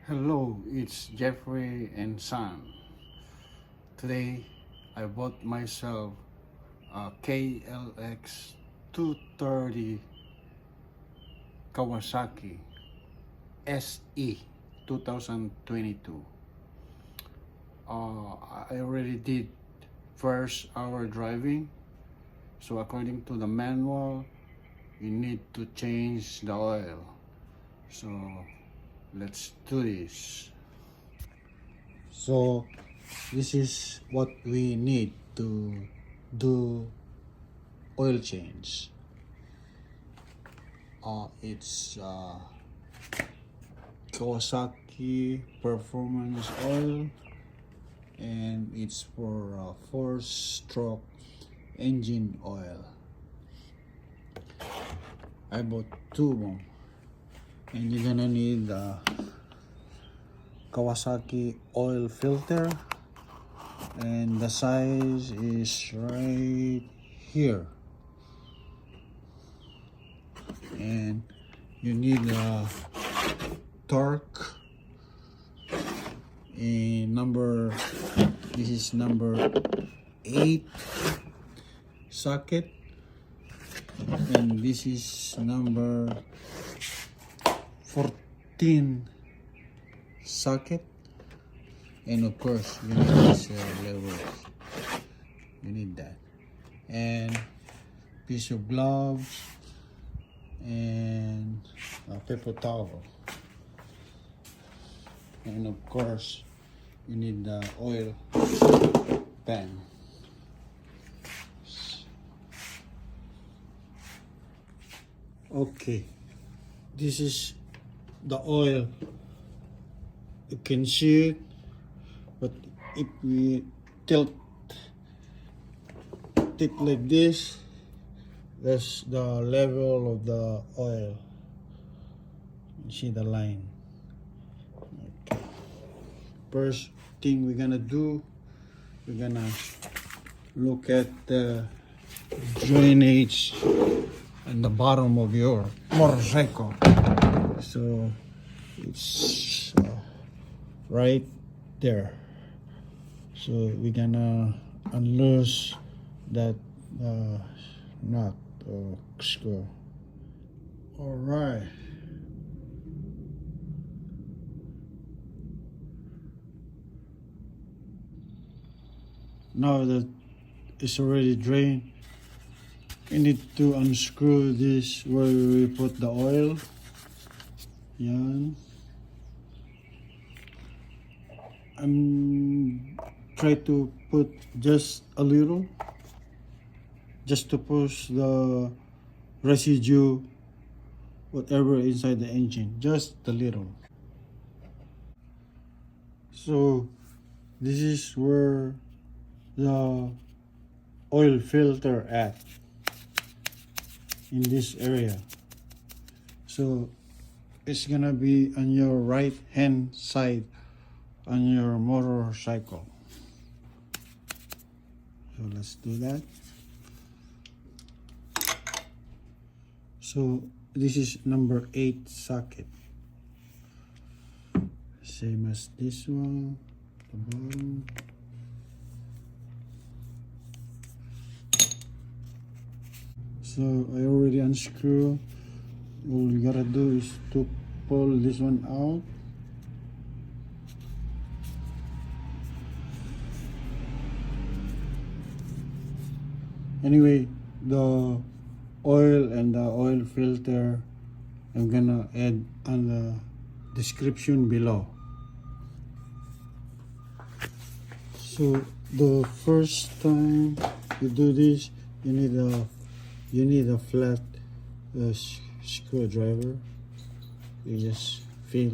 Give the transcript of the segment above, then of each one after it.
Hello, it's Jeffrey and Son. Today, I bought myself a KLX 230 Kawasaki SE 2022. I already did first hour driving. So according to the manual, you need to change the oil. So let's do this. So this is what we need to do oil change. It's Kawasaki Performance Oil, and it's for 4-stroke engine oil. I bought two of them, and you're gonna need Kawasaki oil filter, and the size is right here, and you need a torque this is number 8 socket, and this is number 14 socket, and of course you need this level. You need that, and piece of gloves, and a paper towel, and of course you need the oil pan. Okay, this is the oil. You can see it, but if we tilt it like this, that's the level of the oil. You see the line. Okay. First thing we're gonna do, we're gonna look at the drainage and the bottom of your motorcycle. So it's right there. So we're gonna unloose that nut or screw. All right. Now that it's already drained, we need to unscrew this where we put the oil. Yan. I'm try to put just a little, just to push the residue, whatever inside the engine, just a little. So this is where the oil filter at, in this area. So it's gonna be on your right hand side on your motorcycle. So let's do that. So this is number 8 socket, same as this one, the bottom. So I already unscrew. All you gotta do is to pull this one out. Anyway, the oil and the oil filter I'm gonna add on the description below. So the first time you do this, you need a flat screwdriver. You just feel.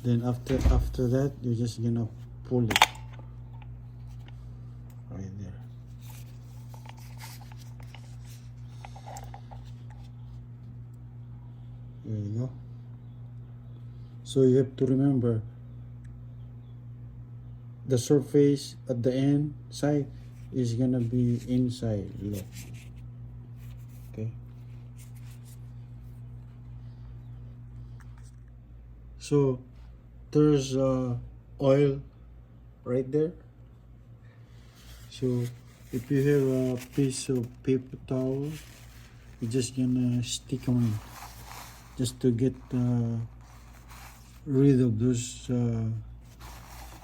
Then after that, you're just gonna pull it right there. There you go. So you have to remember, the surface at the end side is gonna be inside low. Okay. So there's oil right there. So if you have a piece of paper towel, you're just gonna stick them in just to get rid of those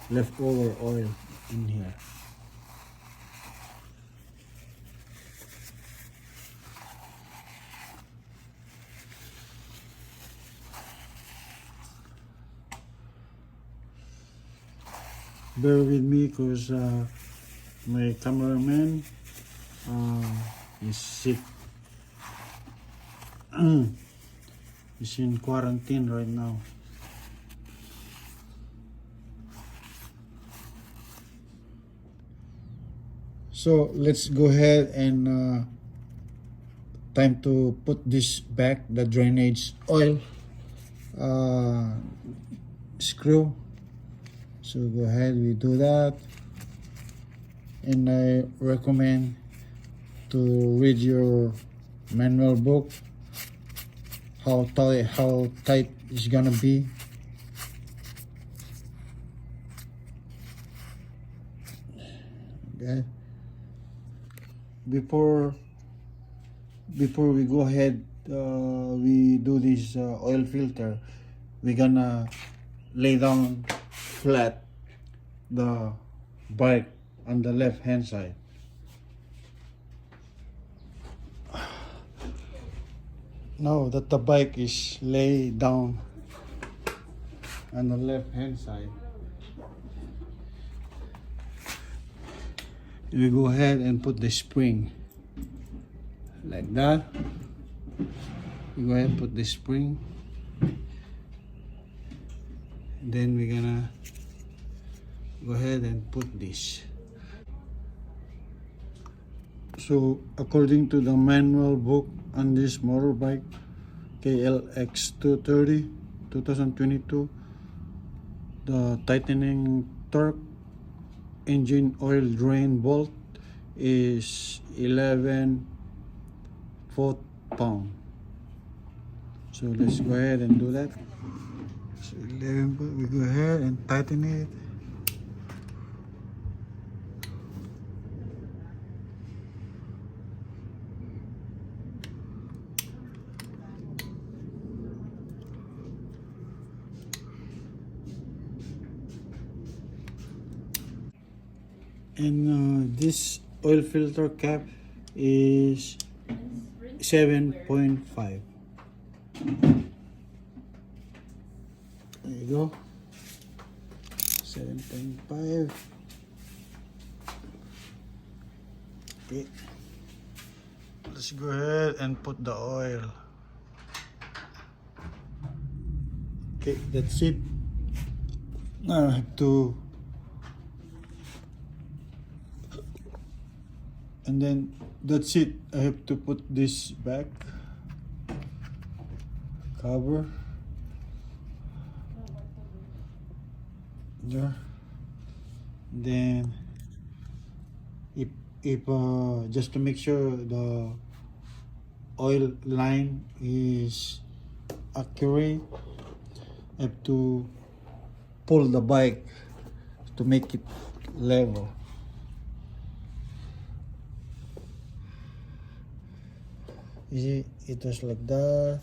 leftover oil in here. Bear with me because my cameraman is sick. He's in quarantine right now. So let's go ahead and time to put this back, the drainage oil screw. So go ahead, we do that, and I recommend to read your manual book how tight it's gonna be. Okay. Before we go ahead, we do this oil filter. We're gonna lay down flat the bike on the left hand side. Now that the bike is laid down on the left hand side, we go ahead and put the spring like that. We go ahead and put the spring. Then we're gonna go ahead and put this. So according to the manual book on this motorbike KLX 230 2022, the tightening torque engine oil drain bolt is 11 foot-pound. So let's go ahead and do that. So 11 foot, we go ahead and tighten it. And this oil filter cap is 7.5. There you go. 7.5. Okay. Let's go ahead and put the oil. Okay, that's it. Now I have to, and then that's it. I have to put this back cover there. Then if just to make sure the oil line is accurate, I have to pull the bike to make it level. You see, it was like that.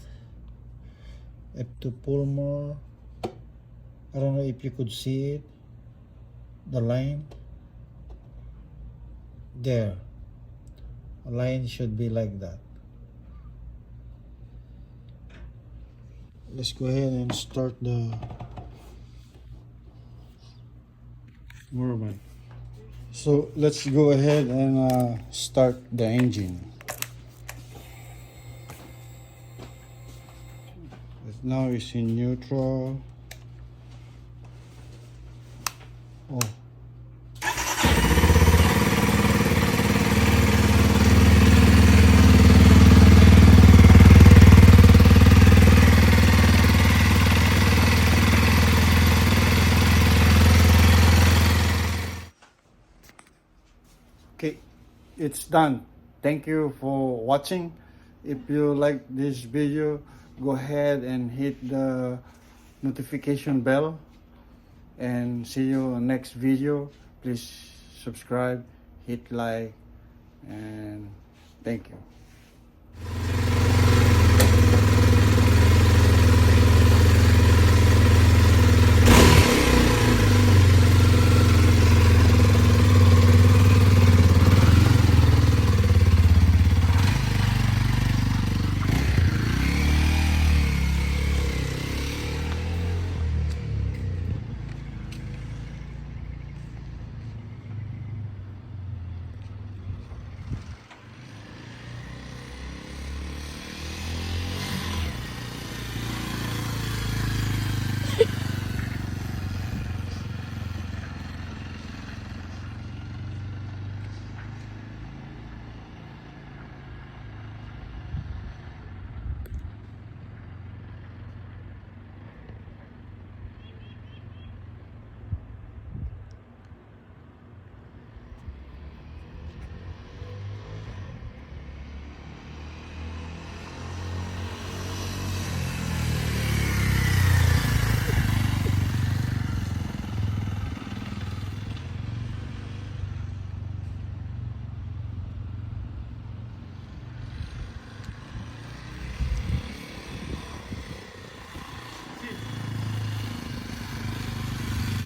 I have to pull more. I don't know if you could see it, the line there. A line should be like that. Let's go ahead and start the movement. So let's go ahead and start the engine. Now it's in neutral. Oh. Okay, it's done. Thank you for watching. If you like this video, go ahead and hit the notification bell, and see you on next video. Please subscribe, hit like, and thank you.